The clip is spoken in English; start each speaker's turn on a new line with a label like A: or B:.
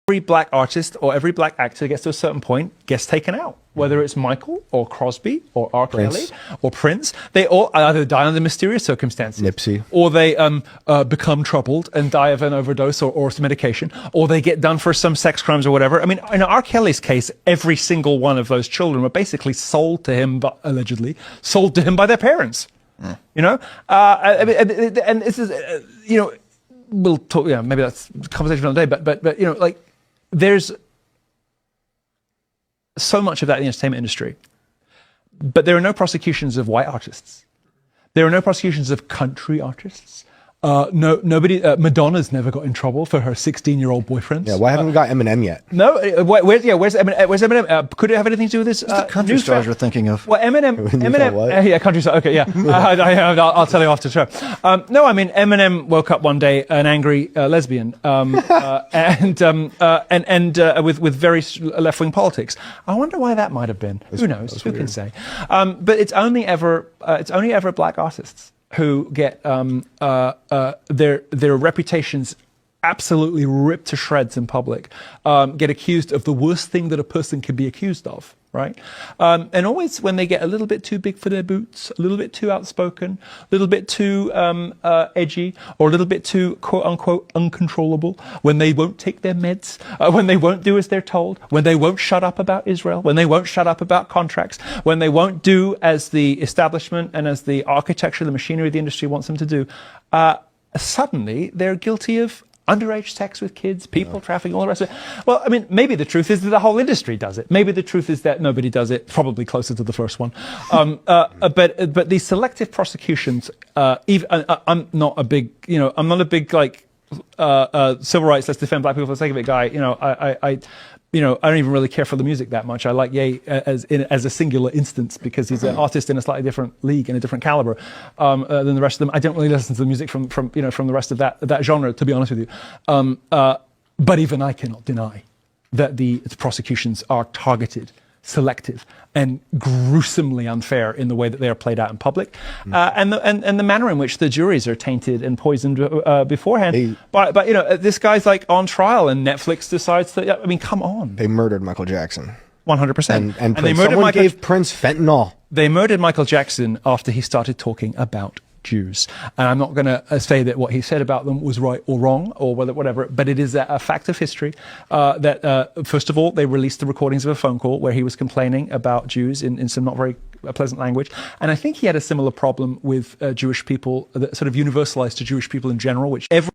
A: every black artist or every black actor gets to a certain point, gets taken out. Whether it's Michael or Crosby or R. Kelly or Prince, they all either die under mysterious circumstances,
B: Nipsey,
A: or they become troubled and die of an overdose or some medication, or they get done for some sex crimes or whatever. I mean, in R. Kelly's case, every single one of those children were basically sold to him, allegedly sold to him by their parents. You know, and this is, you know, we'll talk. Yeah, maybe that's a conversation for another day. But you know, like there's so much of that in the entertainment industry, but there are no prosecutions of white artists. There are no prosecutions of country artists. Nobody. Madonna's never got in trouble for her 16-year-old boyfriends.
B: Yeah, why haven't we got Eminem yet?
A: No, where's Eminem? Where's Eminem? Could it have anything to do with this?
C: The country stars you're thinking of.
A: Well, Eminem. Yeah, country stars. Okay, yeah. I'll tell you after the show. No, I mean Eminem woke up one day an angry lesbian, and with very left-wing politics. I wonder why that might have been. Who knows? Who can say? But it's only ever black artists who get their reputations absolutely ripped to shreds in public, get accused of the worst thing that a person can be accused of, right? And always when they get a little bit too big for their boots, a little bit too outspoken, a little bit too edgy, or a little bit too quote-unquote uncontrollable, when they won't take their meds, when they won't do as they're told, when they won't shut up about Israel, when they won't shut up about contracts, when they won't do as the establishment and as the architecture, the machinery of the industry wants them to do, suddenly they're guilty of underage sex with kids, people trafficking, all the rest of it. Well, I mean, maybe the truth is that the whole industry does it. Maybe the truth is that nobody does it, probably closer to the first one. But these selective prosecutions, I'm not a big, like, civil rights, let's defend black people for the sake of it guy. You know, I don't even really care for the music that much. I like Ye as a singular instance because he's an artist in a slightly different league and a different caliber than the rest of them. I don't really listen to the music from the rest of that genre, to be honest with you. But even I cannot deny that the prosecutions are targeted, selective, and gruesomely unfair in the way that they are played out in public, and the manner in which the juries are tainted and poisoned beforehand. But this guy's like on trial, and Netflix decides that. I mean, come on.
B: They murdered Michael Jackson.
A: 100%.
B: And they murdered gave Prince fentanyl.
A: They murdered Michael Jackson after he started talking about Jews. And I'm not going to say that what he said about them was right or wrong or whatever, but it is a fact of history that, first of all, they released the recordings of a phone call where he was complaining about Jews in some not very pleasant language. And I think he had a similar problem with Jewish people that sort of universalized to Jewish people in general, which every